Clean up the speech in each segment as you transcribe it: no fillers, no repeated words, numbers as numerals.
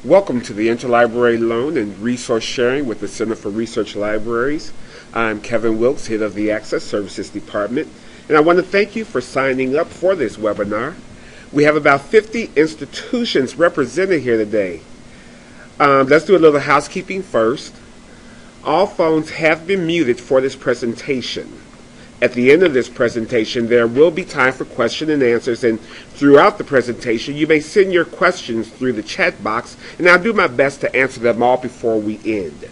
Welcome to the Interlibrary Loan and Resource Sharing with the Center for Research Libraries. I'm Kevin Wilkes, head of the Access Services Department, and I want to thank you for signing up for this webinar. We have about 50 institutions represented here today. Let's do a little housekeeping first. All phones have been muted for this presentation. At the end of this presentation, there will be time for question and answers, and throughout the presentation, you may send your questions through the chat box, and I'll do my best to answer them all before we end.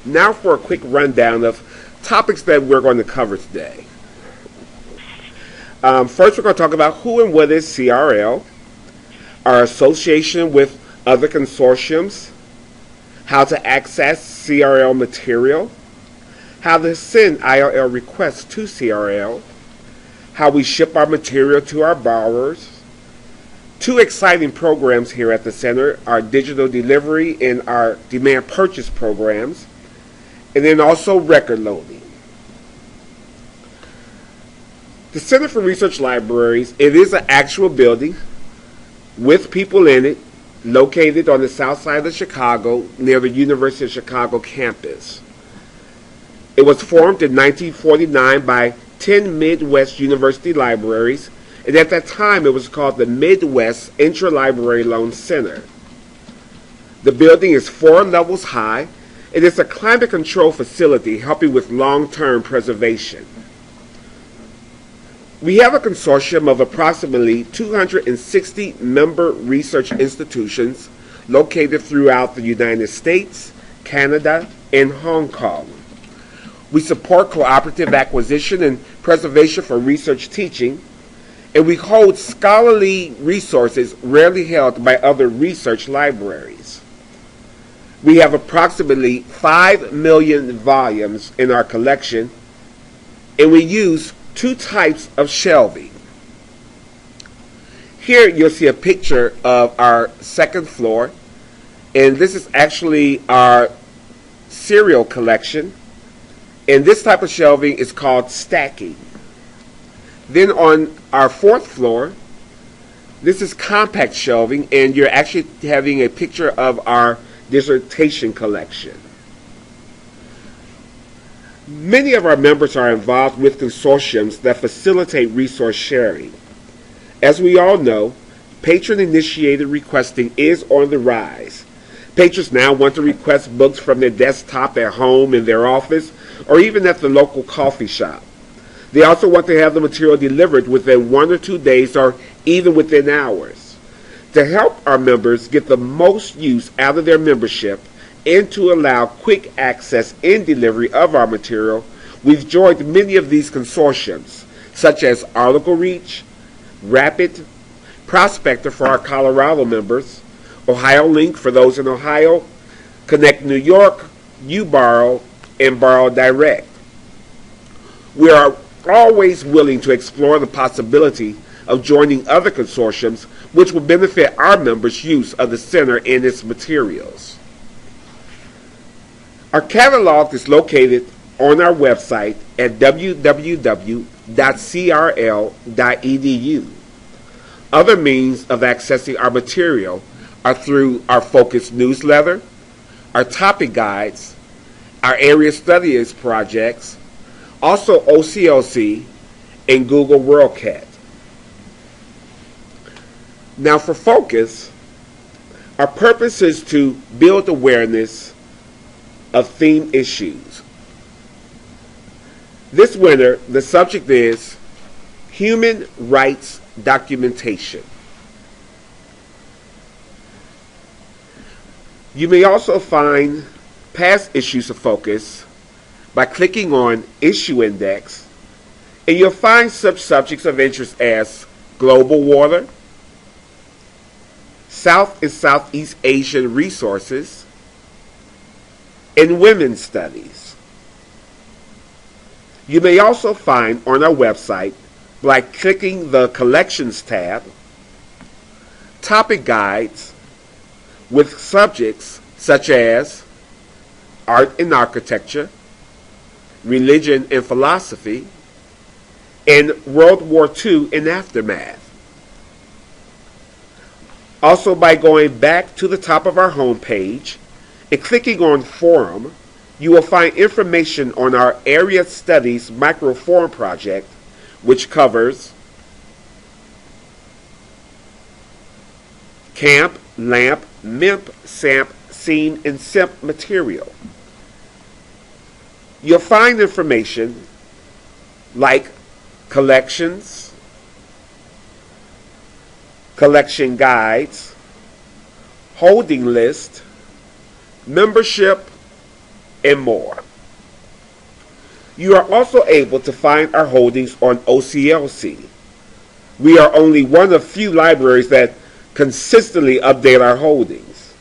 Now for a quick rundown of topics that we're going to cover today. First, we're going to talk about who and what is CRL, our association with other consortiums, how to access CRL material, how to send ILL requests to CRL, how we ship our material to our borrowers, two exciting programs here at the Center, our Digital Delivery and our Demand Purchase programs, and then also record loading. The Center for Research Libraries, it is an actual building with people in it, located on the south side of Chicago near the University of Chicago campus. It was formed in 1949 by 10 Midwest University libraries, and at that time it was called the Midwest Interlibrary Loan Center. The building is 4 levels high, and it's a climate control facility helping with long-term preservation. We have a consortium of approximately 260 member research institutions located throughout the United States, Canada, and Hong Kong. We support cooperative acquisition and preservation for research teaching, and we hold scholarly resources rarely held by other research libraries. We have approximately 5 million volumes in our collection, and we use 2 types of shelving. Here you'll see a picture of our second floor, and this is actually our serial collection. And this type of shelving is called stacking. Then on our 4th floor, this is compact shelving, and you're actually having a picture of our dissertation collection. Many of our members are involved with consortiums that facilitate resource sharing. As we all know, patron-initiated requesting is on the rise. Patrons now want to request books from their desktop at home, in their office, or even at the local coffee shop. They also want to have the material delivered within 1 or 2 days or even within hours. To help our members get the most use out of their membership and to allow quick access and delivery of our material, we've joined many of these consortiums, such as Article Reach, Rapid, Prospector for our Colorado members, Ohio Link for those in Ohio, Connect New York, UBorrow, and Borrow Direct. We are always willing to explore the possibility of joining other consortiums which will benefit our members' use of the center and its materials. Our catalog is located on our website at www.crl.edu. Other means of accessing our material are through our focused newsletter, our topic guides, our area studies projects, also OCLC, and Google WorldCat. Now for focus, our purpose is to build awareness of theme issues. This winter, the subject is human rights documentation. You may also find past issues of focus by clicking on Issue Index, and you'll find such subjects of interest as global water, South and Southeast Asian resources, and women's studies. You may also find on our website, by clicking the Collections tab, topic guides with subjects such as art and architecture, religion and philosophy, and World War II and aftermath. Also, by going back to the top of our home page and clicking on Forum, you will find information on our Area Studies Microforum project, which covers CAMP, LAMP, MIMP, SAMP, SCENE, and SIMP material. You'll find information like collections, collection guides, holding list, membership, and more. You are also able to find our holdings on OCLC. We are only one of few libraries that consistently update our holdings.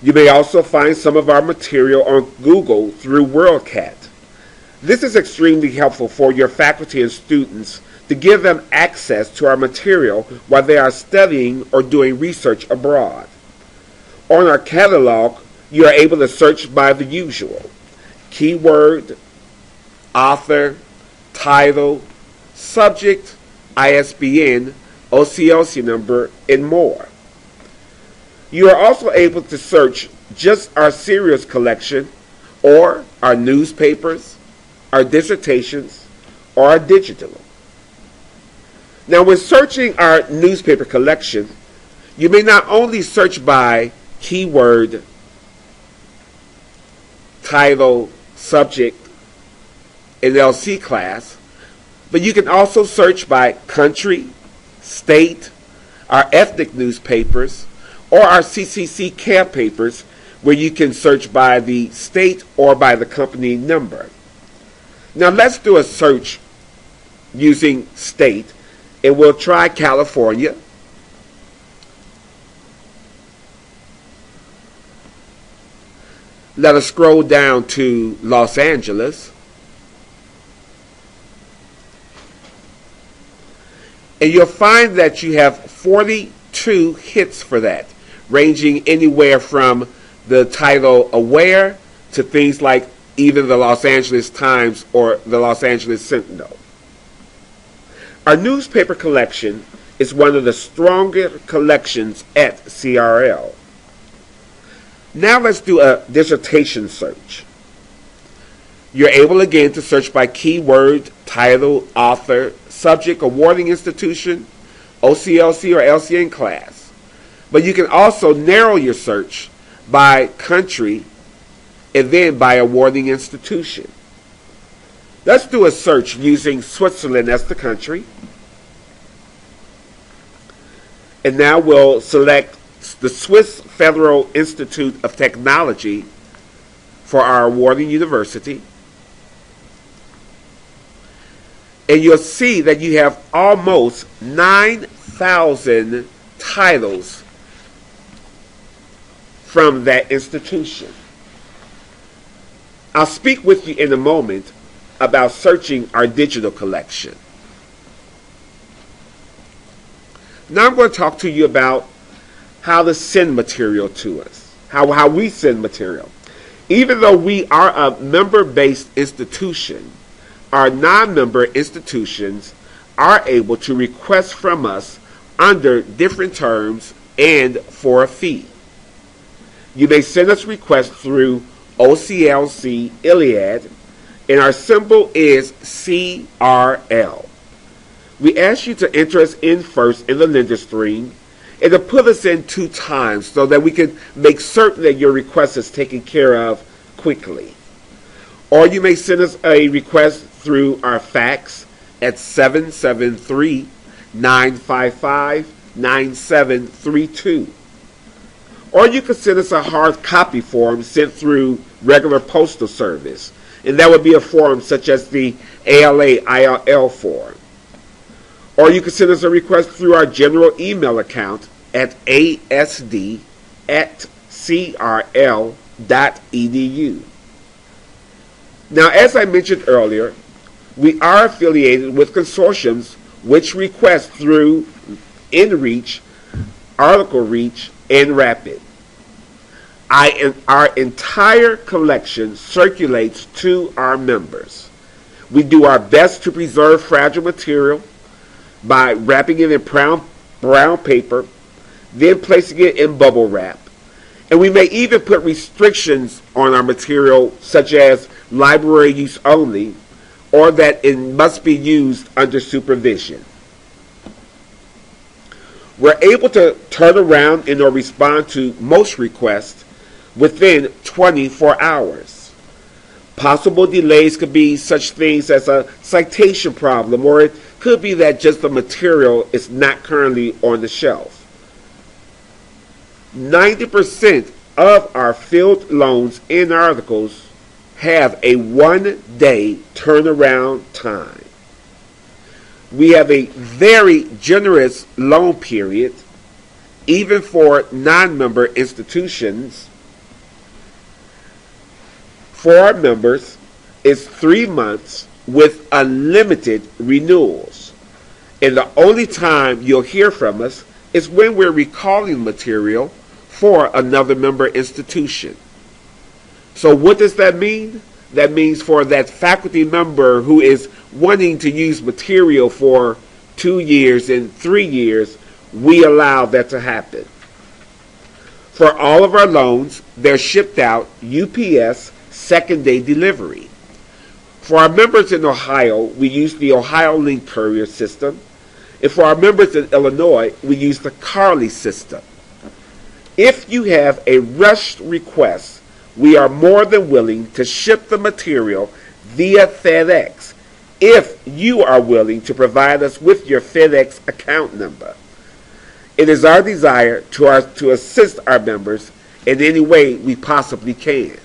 You may also find some of our material on Google through WorldCat. This is extremely helpful for your faculty and students to give them access to our material while they are studying or doing research abroad. On our catalog, you are able to search by the usual: keyword, author, title, subject, ISBN, OCLC number, and more. You are also able to search just our serials collection, or our newspapers, our dissertations, or our digital. Now, when searching our newspaper collection, you may not only search by keyword, title, subject, and LC class, but you can also search by country, state, our ethnic newspapers, or our CCC camp papers, where you can search by the state or by the company number. Now let's do a search using state, and we'll try California. Let us scroll down to Los Angeles. And you'll find that you have 42 hits for that, ranging anywhere from the title Aware to things like even the Los Angeles Times or the Los Angeles Sentinel. Our newspaper collection is one of the stronger collections at CRL. Now let's do a dissertation search. You're able again to search by keyword, title, author, subject, awarding institution, OCLC or LCN class. But you can also narrow your search by country and then by awarding institution. Let's do a search using Switzerland as the country. And now we'll select the Swiss Federal Institute of Technology for our awarding university. And you'll see that you have almost 9,000 titles from that institution. I'll speak with you in a moment about searching our digital collection. Now I'm going to talk to you about how to send material to us, how we send material. Even though we are a member-based institution, our non-member institutions are able to request from us under different terms and for a fee. You may send us requests through OCLC Iliad, and our symbol is CRL. We ask you to enter us in first in the lender stream and to put us in 2 times so that we can make certain that your request is taken care of quickly. Or you may send us a request through our fax at 773-955-9732. Or you can send us a hard copy form sent through regular postal service, and that would be a form such as the ALA-ILL form. Or you can send us a request through our general email account at asd@crl.edu. Now, as I mentioned earlier, we are affiliated with consortiums which request through InReach, Article Reach, and Rapid. Our entire collection circulates to our members. We do our best to preserve fragile material by wrapping it in brown paper, then placing it in bubble wrap. And we may even put restrictions on our material, such as library use only, or that it must be used under supervision. We're able to turn around and or respond to most requests within 24 hours. Possible delays could be such things as a citation problem, or it could be that just the material is not currently on the shelf. 90% of our filled loans and articles have a 1-day turnaround time. We have a very generous loan period, even for non-member institutions. For our members, it's 3 months with unlimited renewals. And the only time you'll hear from us is when we're recalling material for another member institution. So what does that mean? That means for that faculty member who is wanting to use material for 2 years and 3 years, we allow that to happen. For all of our loans, they're shipped out UPS second-day delivery. For our members in Ohio, we use the Ohio Link Courier system. And for our members in Illinois, we use the Carly system. If you have a rushed request, we are more than willing to ship the material via FedEx if you are willing to provide us with your FedEx account number. It is our desire to assist our members in any way we possibly can.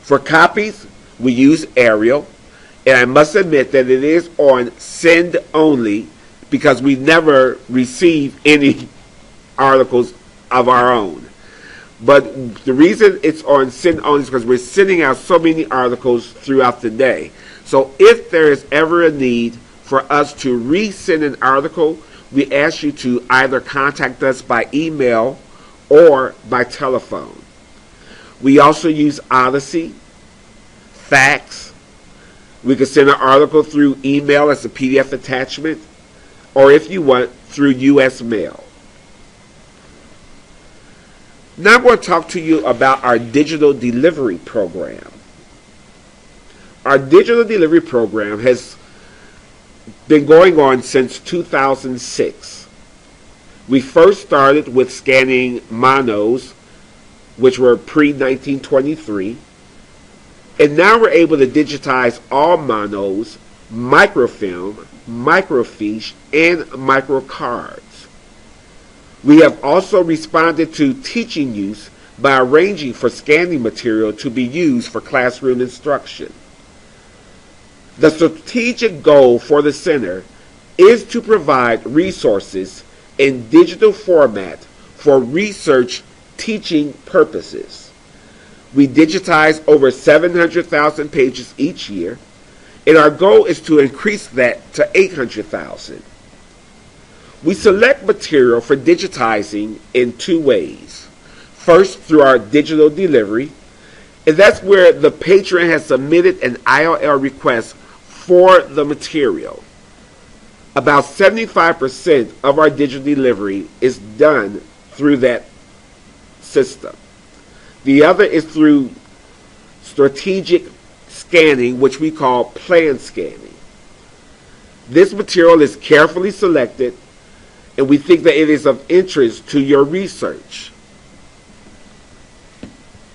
For copies, we use Arial, and I must admit that it is on send only because we never receive any articles of our own. But the reason it's on send only is because we're sending out so many articles throughout the day. So if there is ever a need for us to resend an article, we ask you to either contact us by email or by telephone. We also use Odyssey, fax. We can send an article through email as a PDF attachment, or if you want, through U.S. mail. Now I'm going to talk to you about our digital delivery program. Our digital delivery program has been going on since 2006. We first started with scanning monos, which were pre-1923, and now we're able to digitize all monos, microfilm, microfiche, and microcards. We have also responded to teaching use by arranging for scanning material to be used for classroom instruction. The strategic goal for the Center is to provide resources in digital format for research teaching purposes. We digitize over 700,000 pages each year, and our goal is to increase that to 800,000. We select material for digitizing in 2 ways. First, through our digital delivery, and that's where the patron has submitted an ILL request for the material. About 75% of our digital delivery is done through that system. The other is through strategic scanning, which we call plan scanning. This material is carefully selected, and we think that it is of interest to your research.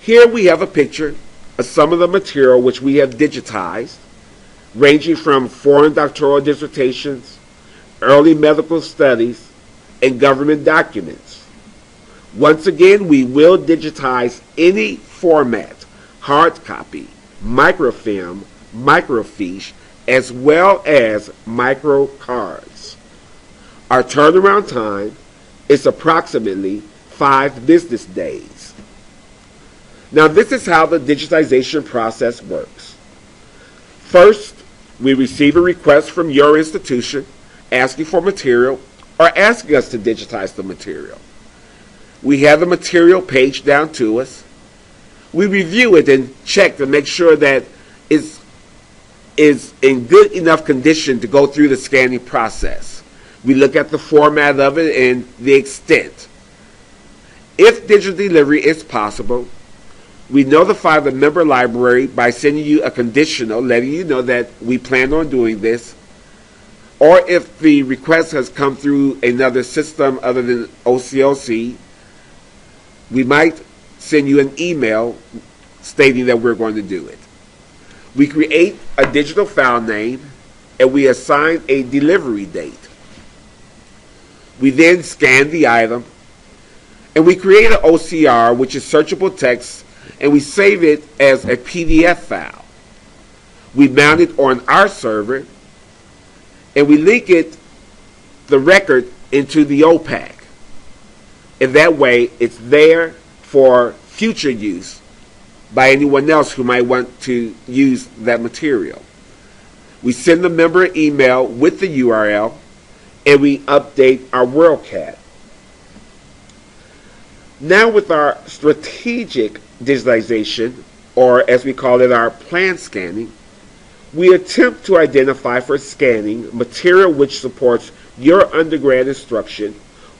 Here we have a picture of some of the material which we have digitized, ranging from foreign doctoral dissertations, early medical studies, and government documents. Once again, we will digitize any format, hard copy, microfilm, microfiche, as well as microcards. Our turnaround time is approximately 5 business days. Now, this is how the digitization process works. First, we receive a request from your institution asking for material or asking us to digitize the material. We have the material paged down to us. We review it and check to make sure that it's in good enough condition to go through the scanning process. We look at the format of it and the extent. If digital delivery is possible, we notify the member library by sending you a conditional letting you know that we plan on doing this. Or if the request has come through another system other than OCLC, we might send you an email stating that we're going to do it. We create a digital file name and we assign a delivery date. We then scan the item and we create an OCR, which is searchable text, and we save it as a PDF file. We mount it on our server and we link the record into the OPAC. And that way it's there for future use by anyone else who might want to use that material. We send the member an email with the URL and we update our WorldCat. Now with our strategic digitization, or as we call it, our plan scanning, we attempt to identify for scanning material which supports your undergrad instruction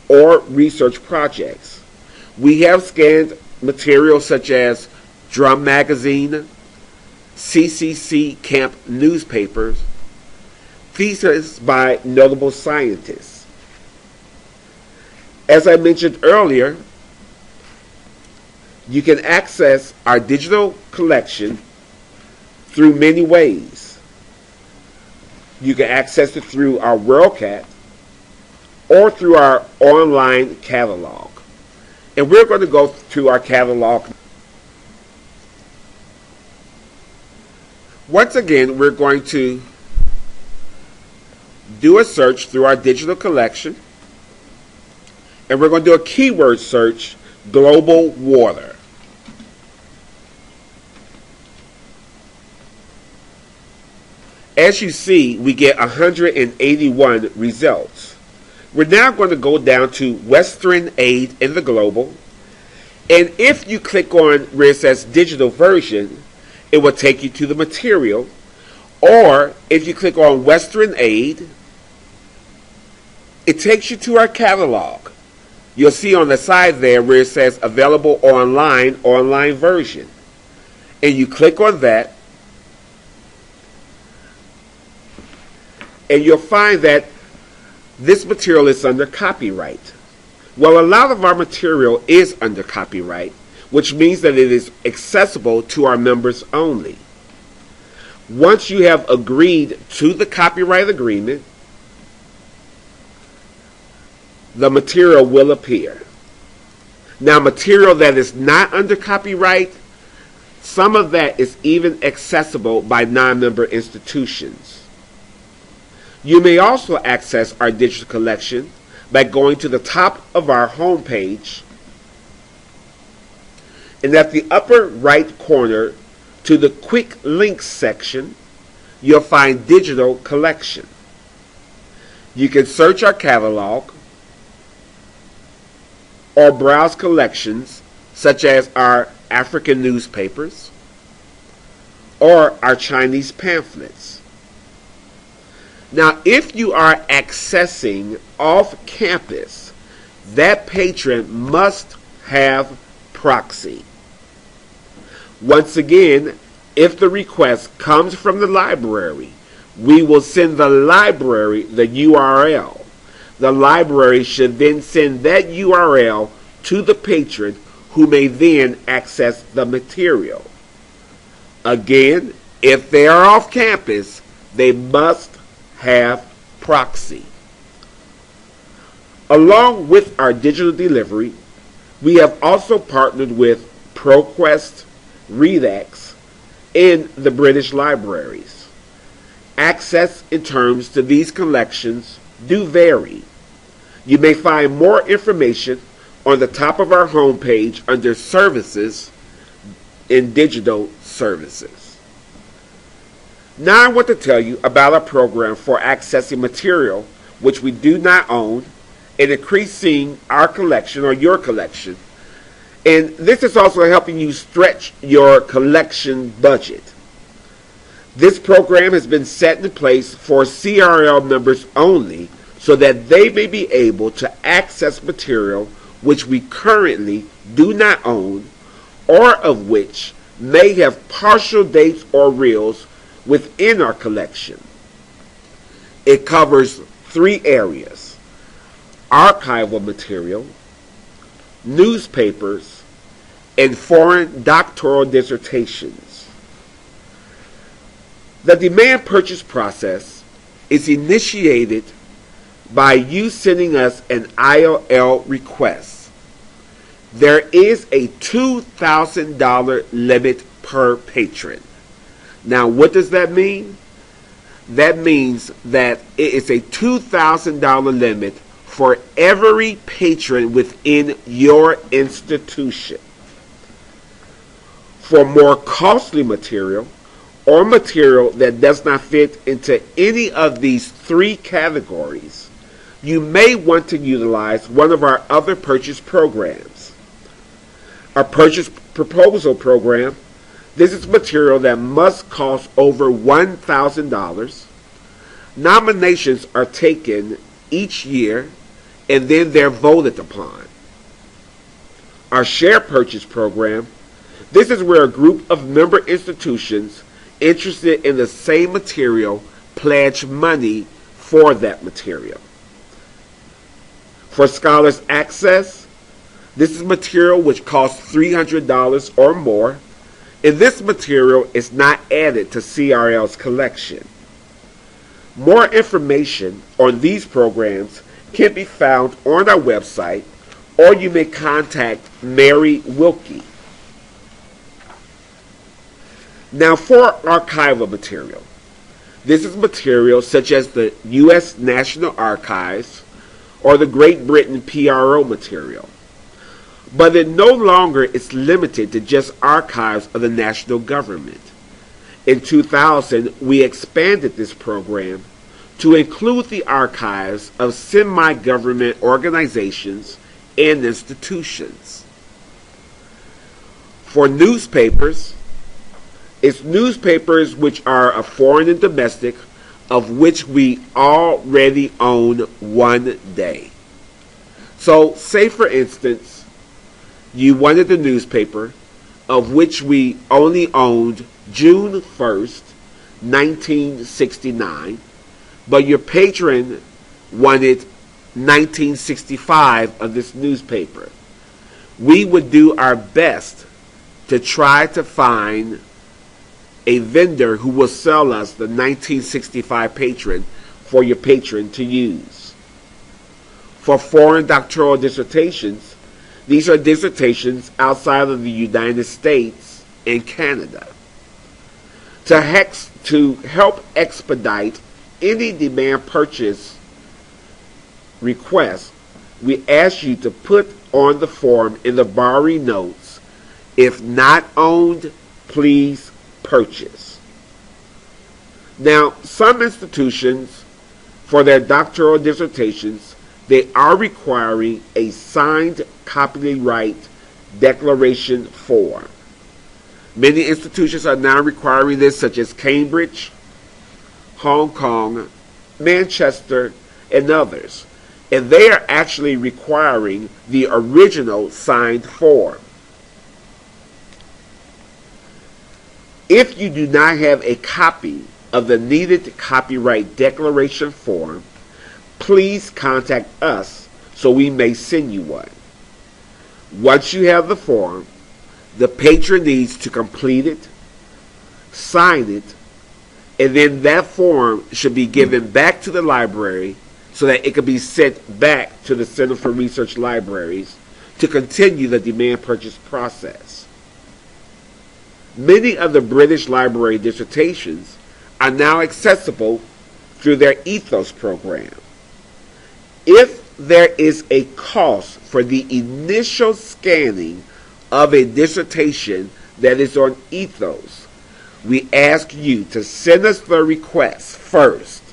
or research projects. We have scanned material such as Drum Magazine, CCC Camp newspapers, theses by notable scientists. As I mentioned earlier, you can access our digital collection through many ways. You can access it through our WorldCat or through our online catalog. And we're going to go to our catalog. Once again, we're going to do a search through our digital collection. And we're going to do a keyword search, global water. As you see, we get 181 results. We're now going to go down to Western Aid in the global. And if you click on where it says digital version, it will take you to the material. Or if you click on Western Aid, it takes you to our catalog. You'll see on the side there where it says available online version. And you click on that, and you'll find that this material is under copyright. Well, a lot of our material is under copyright, which means that it is accessible to our members only. Once you have agreed to the copyright agreement, the material will appear. Now, material that is not under copyright, some of that is even accessible by non-member institutions. You may also access our digital collection by going to the top of our home page, and at the upper right corner to the quick links section, you'll find digital collection. You can search our catalog or browse collections such as our African newspapers or our Chinese pamphlets. Now, if you are accessing off campus, that patron must have proxy. Once again, if the request comes from the library, we will send the library the URL. The library should then send that URL to the patron, who may then access the material. Again, if they are off campus, they must have proxy. Along with our digital delivery, we have also partnered with ProQuest, ReadX, and the British libraries. Access in terms to these collections do vary. You may find more information on the top of our homepage under Services in Digital Services. Now I want to tell you about our program for accessing material which we do not own and increasing our collection or your collection. And this is also helping you stretch your collection budget. This program has been set in place for CRL members only, so that they may be able to access material which we currently do not own or of which may have partial dates or reels within our collection. It covers 3 areas: archival material, newspapers, and foreign doctoral dissertations. The demand purchase process is initiated by you sending us an ILL request. There is a $2,000 limit per patron. Now, what does that mean? That means that it is a $2,000 limit for every patron within your institution. For more costly material or material that does not fit into any of these 3 categories, you may want to utilize one of our other purchase programs. Our purchase proposal program, this is material that must cost over $1,000. Nominations are taken each year and then they're voted upon. Our share purchase program, this is where a group of member institutions interested in the same material pledge money for that material. For Scholars Access, this is material which costs $300 or more, and this material is not added to CRL's collection. More information on these programs can be found on our website, or you may contact Mary Wilkie. Now, for archival material, this is material such as the U.S. National Archives or the Great Britain PRO material. But it no longer is limited to just archives of the national government. In 2000, we expanded this program to include the archives of semi-government organizations and institutions. For newspapers, it's newspapers which are of foreign and domestic, of which we already own 1 day. So, say for instance, you wanted the newspaper of which we only owned June 1st, 1969, but your patron wanted 1965 of this newspaper. We would do our best to try to find a vendor who will sell us the 1965 patron for your patron to use. For foreign doctoral dissertations, these are dissertations outside of the United States and Canada. To help expedite any demand purchase request, we ask you to put on the form in the borrowing notes, if not owned, please purchase. Now, some institutions, for their doctoral dissertations, they are requiring a signed copyright declaration form. Many institutions are now requiring this, such as Cambridge, Hong Kong, Manchester, and others. And they are actually requiring the original signed form. If you do not have a copy of the needed copyright declaration form, please contact us so we may send you one. Once you have the form, the patron needs to complete it, sign it, and then that form should be given back to the library so that it can be sent back to the Center for Research Libraries to continue the demand purchase process. Many of the British Library dissertations are now accessible through their Ethos program. If there is a cost for the initial scanning of a dissertation that is on Ethos, we ask you to send us the request first.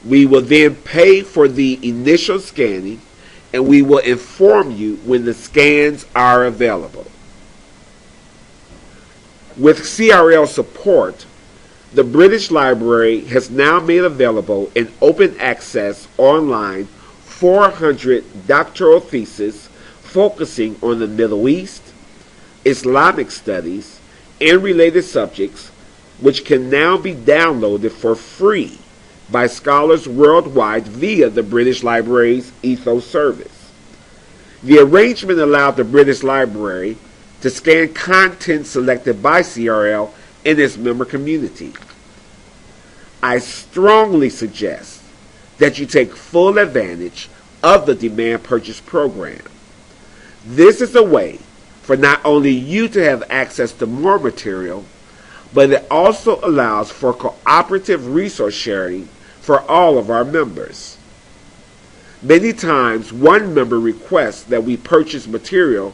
We will then pay for the initial scanning, and we will inform you when the scans are available. With CRL support, the British Library has now made available in open access online 400 doctoral theses focusing on the Middle East, Islamic studies, and related subjects, which can now be downloaded for free by scholars worldwide via the British Library's Ethos service. The arrangement allowed the British Library to scan content selected by CRL in its member community. I strongly suggest that you take full advantage of the demand purchase program. This is a way for not only you to have access to more material, but it also allows for cooperative resource sharing for all of our members. Many times, one member requests that we purchase material,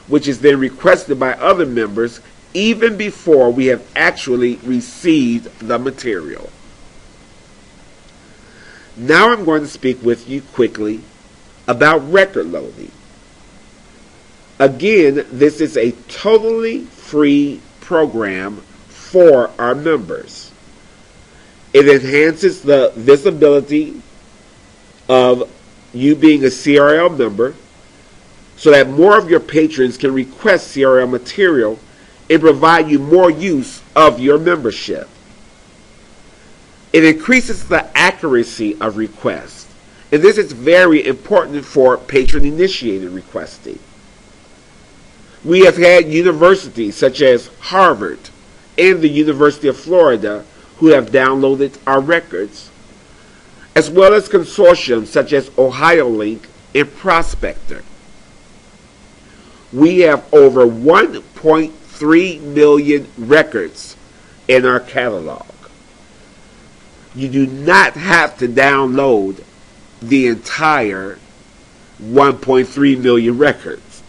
which is then requested by other members even before we have actually received the material. Now I'm going to speak with you quickly about record loading. Again, this is a totally free program for our members. It enhances the visibility of you being a CRL member so that more of your patrons can request CRL material and provide you more use of your membership. It increases the accuracy of requests, and this is very important for patron-initiated requesting. We have had universities such as Harvard and the University of Florida who have downloaded our records, as well as consortiums such as OhioLink and Prospector. We have over 1.3 million records in our catalog. You do not have to download the entire 1.3 million records.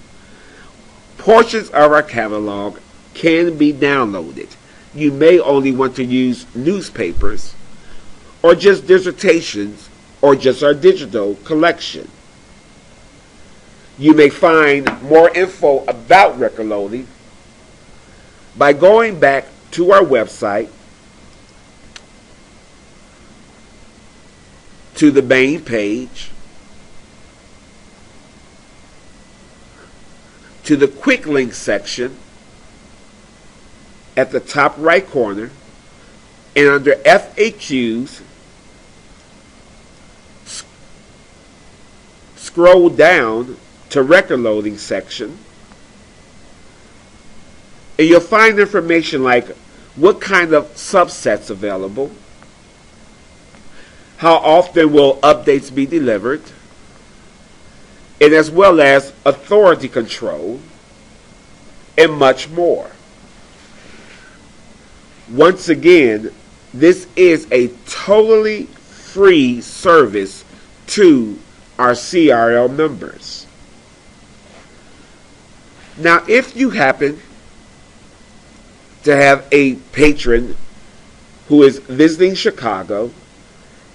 Portions of our catalog can be downloaded. You may only want to use newspapers, or just dissertations, or just our digital collection. You may find more info about record loading by going back to our website, to the main page, to the quick link section at the top right corner, and under FAQs, scroll down to record loading section, and you'll find information like what kind of subsets available, how often will updates be delivered, and as well as authority control, and much more. Once again, this is a totally free service to our CRL members. Now, if you happen to have a patron who is visiting Chicago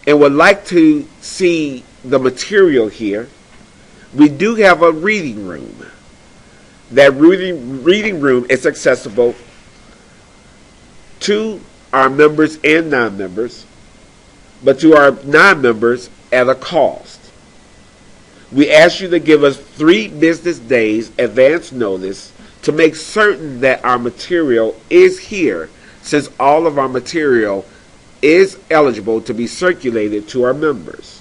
and would like to see the material here, we do have a reading room. That reading room is accessible to our members and non-members, but to our non-members at a cost. We ask you to give us 3 business days advance notice to make certain that our material is here, since all of our material is eligible to be circulated to our members.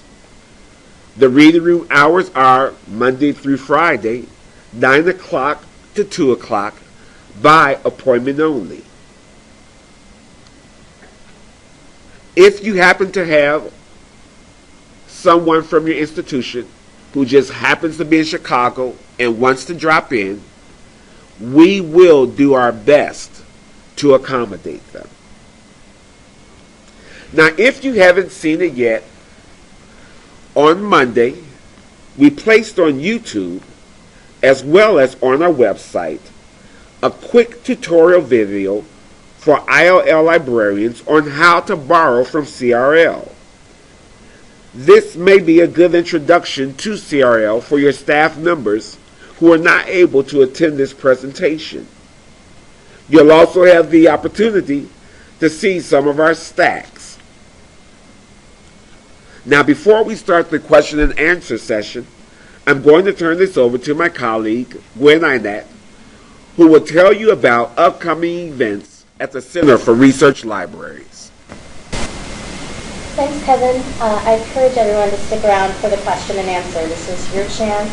The reading room hours are Monday through Friday, 9 o'clock to 2 o'clock, by appointment only. If you happen to have someone from your institution who just happens to be in Chicago and wants to drop in, we will do our best to accommodate them. Now, if you haven't seen it yet, on Monday, we placed on YouTube, as well as on our website, a quick tutorial video for ILL librarians on how to borrow from CRL. This may be a good introduction to CRL for your staff members who are not able to attend this presentation. You'll also have the opportunity to see some of our stacks. Now, before we start the question and answer session, I'm going to turn this over to my colleague, Gwen Inett, who will tell you about upcoming events at the Center for Research Libraries. Thanks, Kevin. I encourage everyone to stick around for the question and answer. This is your chance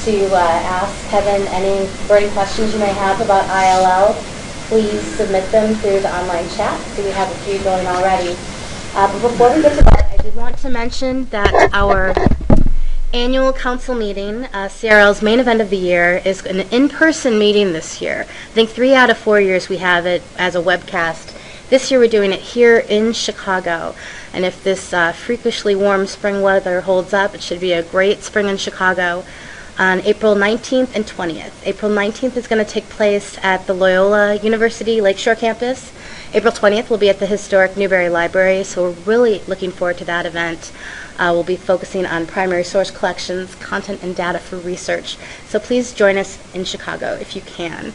to ask Kevin any burning questions you may have about ILL. Please submit them through the online chat. So we have a few going already. But before we get to that, I did want to mention that our annual council meeting, CRL's main event of the year, is an in-person meeting this year. I think 3 out of 4 years we have it as a webcast. This year we're doing it here in Chicago. And if this freakishly warm spring weather holds up, it should be a great spring in Chicago on April 19th and 20th. April 19th is going to take place at the Loyola University Lakeshore campus. April 20th will be at the historic Newberry Library, so we're really looking forward to that event. We'll be focusing on primary source collections, content, and data for research. So please join us in Chicago if you can.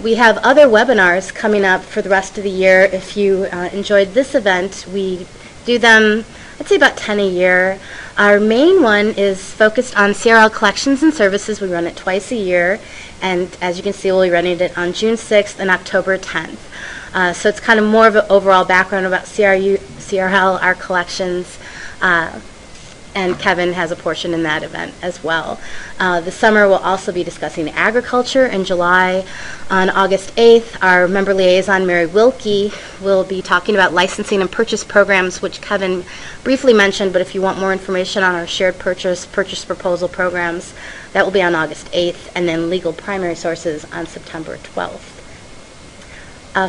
We have other webinars coming up for the rest of the year. If you enjoyed this event, we do them, I'd say about 10 a year. Our main one is focused on CRL collections and services. We run it twice a year, and as you can see, we'll be running it on June 6th and October 10th. So it's kind of more of an overall background about CRL, our collections, and Kevin has a portion in that event as well. The summer we'll also be discussing agriculture in July. On August 8th, our member liaison, Mary Wilkie, will be talking about licensing and purchase programs, which Kevin briefly mentioned, but if you want more information on our shared purchase proposal programs, that will be on August 8th, and then legal primary sources on September 12th.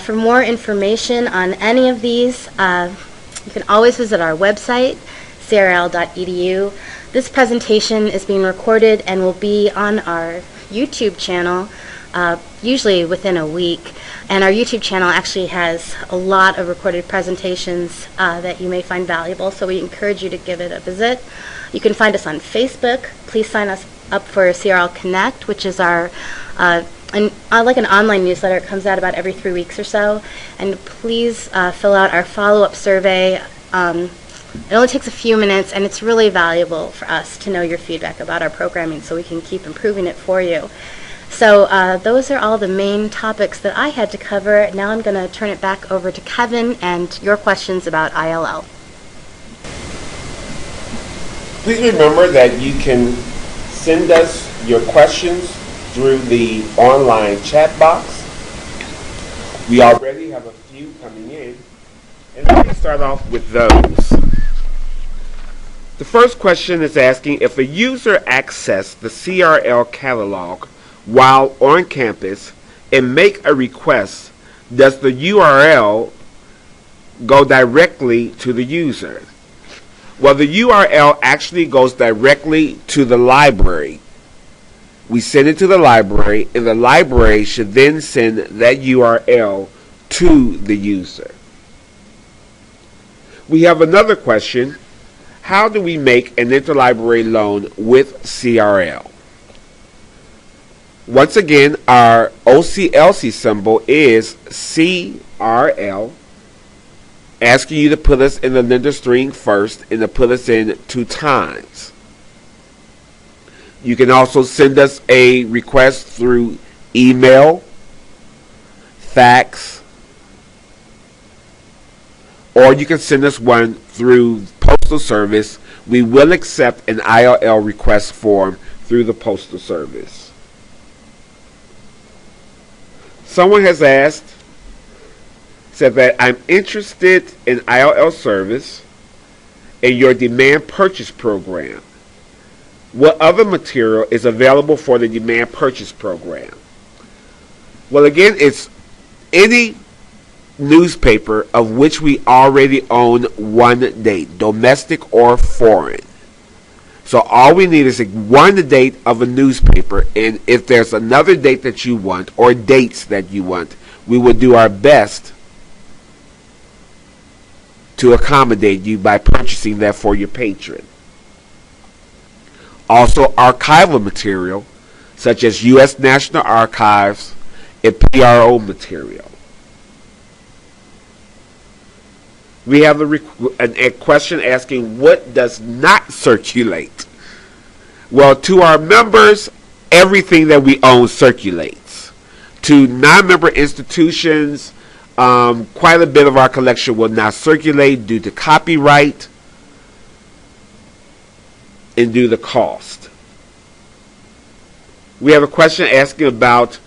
For more information on any of these, you can always visit our website, crl.edu. This presentation is being recorded and will be on our YouTube channel, usually within a week. And our YouTube channel actually has a lot of recorded presentations that you may find valuable, so we encourage you to give it a visit. You can find us on Facebook. Please sign us up for CRL Connect, which is our like an online newsletter. It comes out about every 3 weeks or so. And please fill out our follow-up survey. It only takes a few minutes, and it's really valuable for us to know your feedback about our programming so we can keep improving it for you. So those are all the main topics that I had to cover. Now I'm going to turn it back over to Kevin and your questions about ILL. Please remember that you can send us your questions through the online chat box. We already have a few coming in, and let me start off with those. The first question is asking if a user accessed the CRL catalog while on campus and make a request, does the URL go directly to the user? Well, the URL actually goes directly to the library. We send it to the library, and the library should then send that URL to the user. We have another question. How do we make an interlibrary loan with CRL? Once again, our OCLC symbol is CRL, asking you to put us in the lender string first and to put us in 2 times. You can also send us a request through email, fax, or you can send us one through Postal Service. We will accept an ILL request form through the Postal Service. Someone has said that I'm interested in ILL service and your demand purchase program. What other material is available for the demand purchase program? Well, again, it's any newspaper of which we already own one date, domestic or foreign. So all we need is one date of a newspaper, and if there's another date that you want or dates that you want, we will do our best to accommodate you by purchasing that for your patron. Also, archival material such as U.S. National Archives and PRO material. We have a question asking, what does not circulate? Well, to our members, everything that we own circulates. To non-member institutions, quite a bit of our collection will not circulate due to copyright and due to cost. We have a question asking about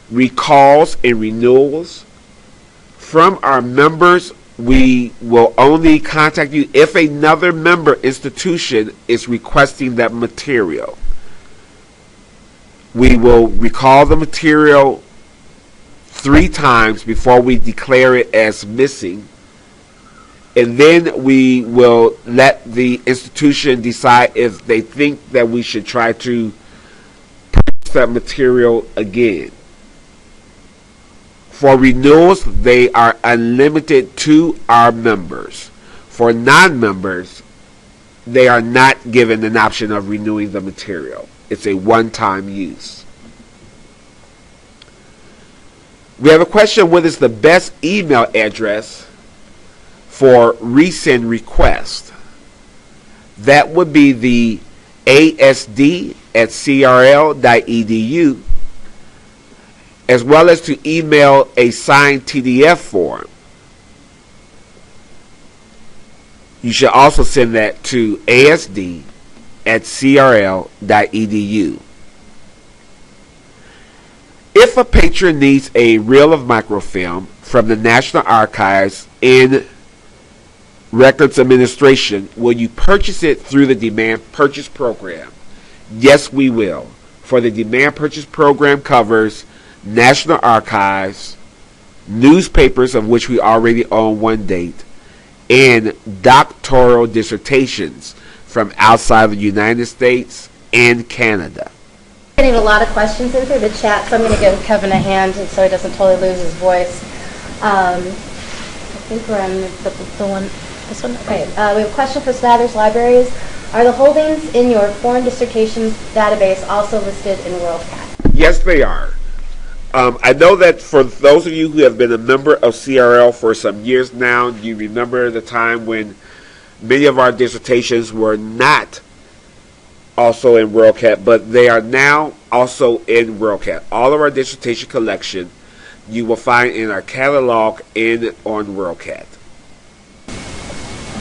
recalls and renewals. From our members, we will only contact you if another member institution is requesting that material. We will recall the material 3 times before we declare it as missing, and then we will let the institution decide if they think that we should try to purchase that material again. For renewals, they are unlimited to our members. For non-members, they are not given an option of renewing the material. It's a one-time use. We have a question, what is the best email address for resend request? That would be the asd@crl.edu, as well as to email a signed TDF form. You should also send that to asd@crl.edu. If a patron needs a reel of microfilm from the National Archives in Records Administration, will you purchase it through the Demand Purchase Program? Yes, we will. For the Demand Purchase Program covers National Archives, newspapers of which we already own one date, and doctoral dissertations from outside the United States and Canada. Getting a lot of questions in through the chat, so I'm going to give Kevin a hand so he doesn't totally lose his voice. I think we're on the one, this one? Okay, we have a question for Snathers Libraries. Are the holdings in your foreign dissertations database also listed in WorldCat? Yes, they are. I know that for those of you who have been a member of CRL for some years now, you remember the time when many of our dissertations were not also in WorldCat, but they are now also in WorldCat. All of our dissertation collection you will find in our catalog and on WorldCat.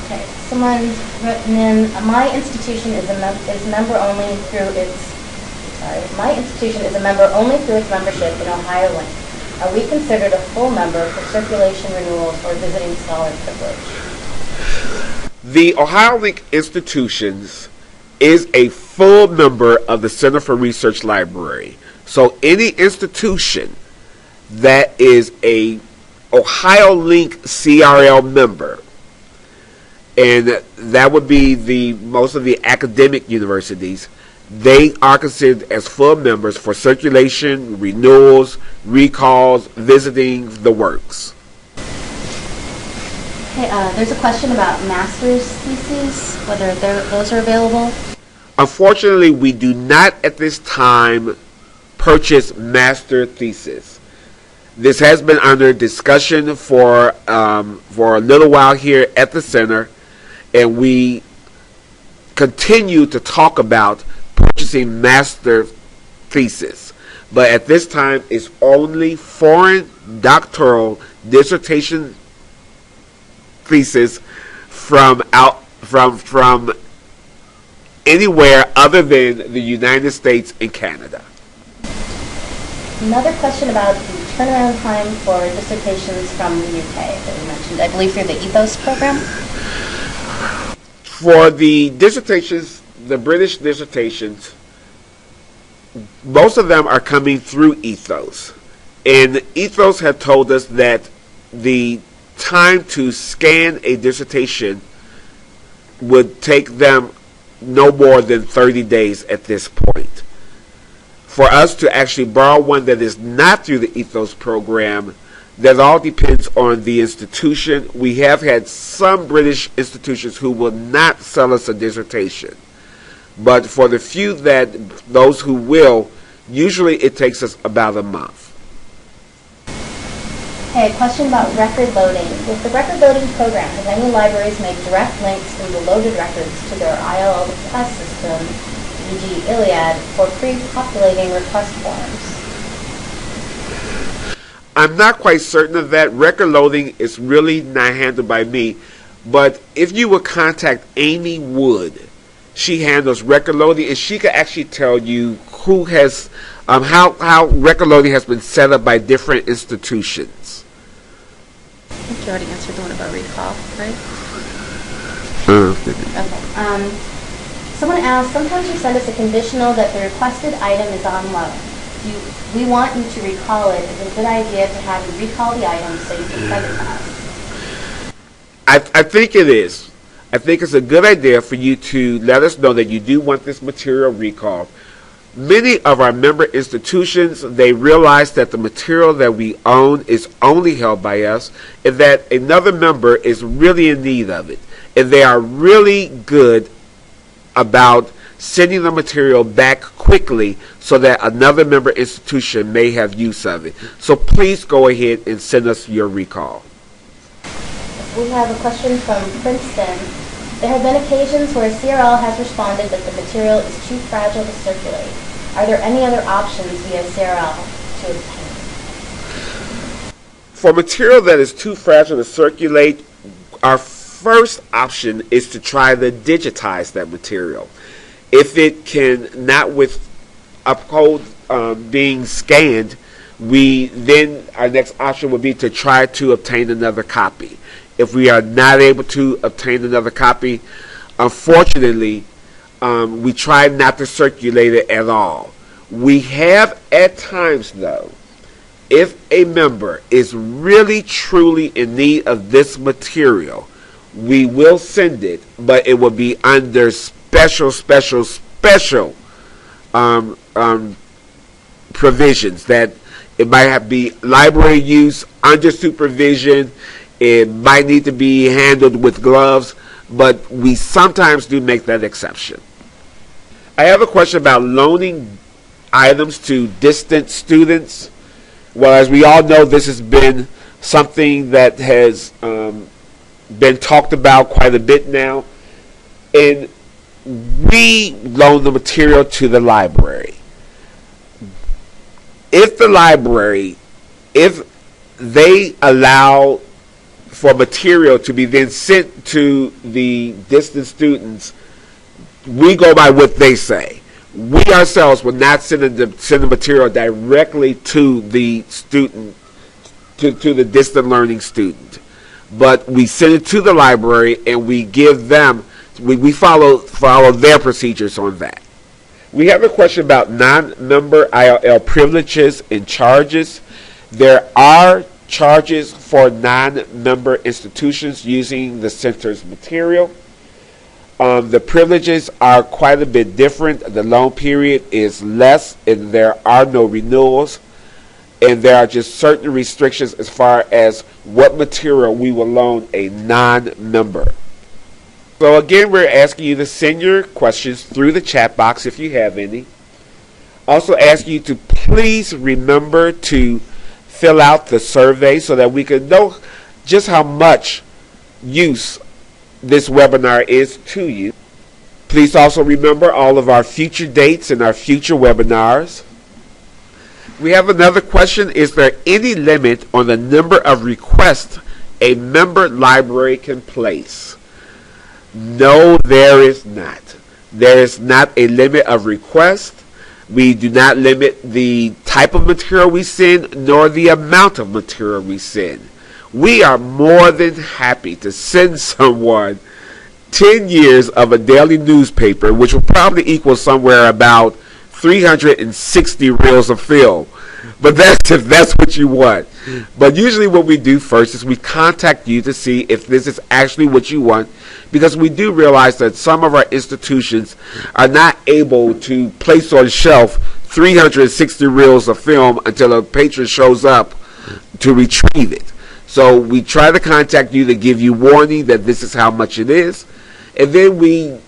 Okay, someone's written in, my institution is member only through its my institution is a member only through its membership in Ohio Link. Are we considered a full member for circulation renewals or visiting scholar privilege? The Ohio Link institutions is a full member of the Center for Research Library. So any institution that is a Ohio Link CRL member, and that would be most of the academic universities, they are considered as full members for circulation, renewals, recalls, visiting the works. Okay, there's a question about master's theses, whether those are available. Unfortunately, we do not at this time purchase master thesis. This has been under discussion for a little while here at the center, and we continue to talk about purchasing master thesis. But at this time, it's only foreign doctoral dissertation thesis from anywhere other than the United States and Canada. Another question about the turnaround time for dissertations from the UK that we mentioned, I believe through the Ethos program. For the dissertations, the British dissertations, most of them are coming through Ethos. And Ethos have told us that the time to scan a dissertation would take them no more than 30 days at this point. For us to actually borrow one that is not through the Ethos program, that all depends on the institution. We have had some British institutions who will not sell us a dissertation. But for the few those who will, usually it takes us about a month. Okay, a question about record loading. With the record loading program, have any libraries made direct links from the loaded records to their ILL request system, e.g. Iliad, for pre-populating request forms? I'm not quite certain of that. Record loading is really not handled by me. But if you would contact Amy Wood, she handles record loading, and she could actually tell you who has, how record loading has been set up by different institutions. I think you already answered the one about recall, right? Okay. Someone asked, sometimes you send us a conditional that the requested item is on loan. We want you to recall it. Is it a good idea to have you recall the item so you can send it to us? I think it is. I think it's a good idea for you to let us know that you do want this material recalled. Many of our member institutions, they realize that the material that we own is only held by us, and that another member is really in need of it. And they are really good about sending the material back quickly so that another member institution may have use of it. So please go ahead and send us your recall. We have a question from Princeton. There have been occasions where CRL has responded that the material is too fragile to circulate. Are there any other options via CRL to obtain? For material that is too fragile to circulate, our first option is to try to digitize that material. If it can not uphold being scanned, then our next option would be to try to obtain another copy. If we are not able to obtain another copy, unfortunately, we try not to circulate it at all. We have at times, though, if a member is really truly in need of this material, we will send it, but it will be under special provisions that it might have to be library use under supervision. It might need to be handled with gloves, but we sometimes do make that exception. I have a question about loaning items to distant students. Well, as we all know, this has been something that has been talked about quite a bit now. And we loan the material to the library. If the library, if they allow for material to be then sent to the distant students, we go by what they say. We ourselves will not send the material directly to the student, to the distant learning student. But we send it to the library and we give them, we follow their procedures on that. We have a question about non-member ILL privileges and charges. There are charges for non-member institutions using the center's material. The privileges are quite a bit different. The loan period is less, and there are no renewals. And there are just certain restrictions as far as what material we will loan a non-member. So again, we're asking you to send your questions through the chat box if you have any. Also ask you to please remember to fill out the survey so that we can know just how much use this webinar is to you. Please also remember all of our future dates and our future webinars. We have another question. Is there any limit on the number of requests a member library can place? No, there is not. There is not a limit of requests. We do not limit the type of material we send, nor the amount of material we send. We are more than happy to send someone 10 years of a daily newspaper, which will probably equal somewhere about 360 reels of film. But that's if that's what you want. But usually what we do first is we contact you to see if this is actually what you want, because we do realize that some of our institutions are not able to place on shelf 360 reels of film until a patron shows up to retrieve it. So we try to contact you to give you warning that this is how much it is, and then we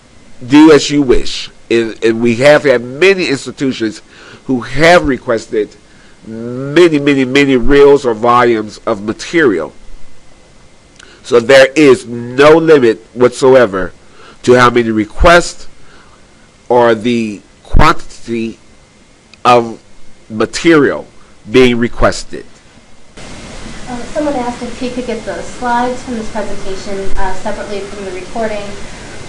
do as you wish. And we have had many institutions who have requested many reels or volumes of material. So there is no limit whatsoever to how many requests or the quantity of material being requested. Someone asked if he could get the slides from this presentation separately from the recording.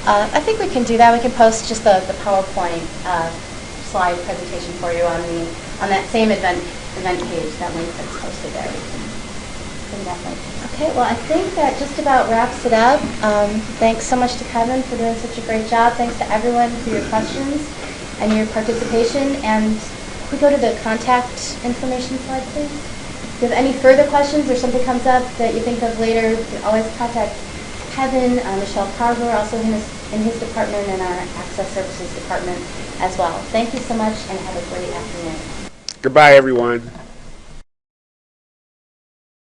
I think we can do that. We can post just the PowerPoint slide presentation for you on that same event page, that link that's posted there. Okay, well, I think that just about wraps it up. Thanks so much to Kevin for doing such a great job. Thanks to everyone for your questions and your participation. And if we go to the contact information slide, please. If you have any further questions or something comes up that you think of later, you can always contact Kevin, Michelle Carver, also in his department, and our Access Services department as well. Thank you so much, and have a great afternoon. Goodbye, everyone.